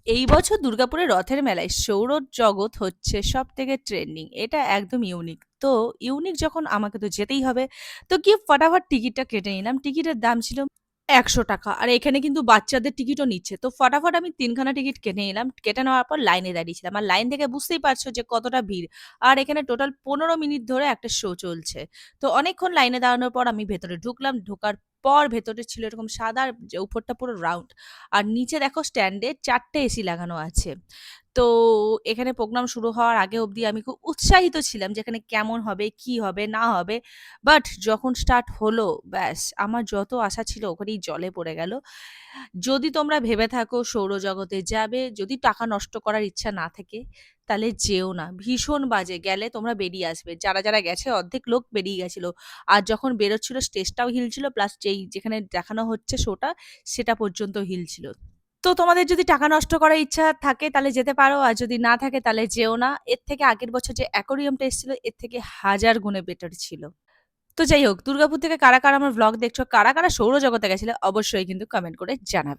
এই বছর দুর্গাপুরের রথের মেলায় সৌরজগৎ হচ্ছে সবথেকে ট্রেন্ডিং। এটা একদম ইউনিক। তো ইউনিক যখন আমাকে তো যেতেই হবে। তো গিয়ে ফটাফট টিকিটটা কেটে নিলাম। টিকিটের দাম ছিল ৳১০০ আর এখানে কিন্তু বাচ্চাদের টিকিটও নিচ্ছে। তো ফটাফট আমি ৩ খানা টিকিট কেটে নিলাম। কেটে নেওয়ার পর লাইনে দাঁড়িয়েছিলাম। আর লাইন দেখে বুঝতেই পারছো যে কতটা ভিড়। আর এখানে টোটাল ১৫ মিনিট ধরে একটা শো চলছে। তো অনেকক্ষণ লাইনে দাঁড়ানোর পর আমি ভেতরে ঢুকলাম। ঢোকার পর ভেতরে ছিল এরকম সাদা যে উপরটা পুরো রাউন্ড। আর নিচে দেখো স্ট্যান্ডে ৪ টে এসি লাগানো আছে। তো এখানে প্রোগ্রাম শুরু হওয়ার আগে অবধি আমি খুব উৎসাহিত ছিলাম যে এখানে কেমন হবে, কি হবে, না হবে। বাট যখন স্টার্ট হলো, ব্যাস আমার যত আশা ছিল ওখানেই জলে পড়ে গেল। যদি তোমরা ভেবে থাকো সৌরজগতে যাবে, যদি টাকা নষ্ট করার ইচ্ছা না থাকে, তাহলে যেও না। ভীষণ বাজে। গেলে তোমরা বেরিয়ে আসবে। যারা গেছে অর্ধেক লোক বেরিয়ে গেছিল। আর যখন বেরোচ্ছিল স্টেজটাও হিলছিল প্লাস যেখানে দেখানো হচ্ছে শোটা সেটা পর্যন্ত হিলছিল। তো তোমাদের যদি টাকা নষ্ট করার ইচ্ছা থাকে তাহলে যেতে পারো। আর যদি না থাকে তাহলে যেও না। এর থেকে আগের বছর যে অ্যাকোয়ারিয়ামটা এসেছিল এর থেকে হাজার গুণে বেটার ছিল। তো যাই হোক, দুর্গাপুর থেকে কারা আমার ভ্লগ দেখছো, কারা সৌরজগতে গেছিলে অবশ্যই কিন্তু কমেন্ট করে জানাবে।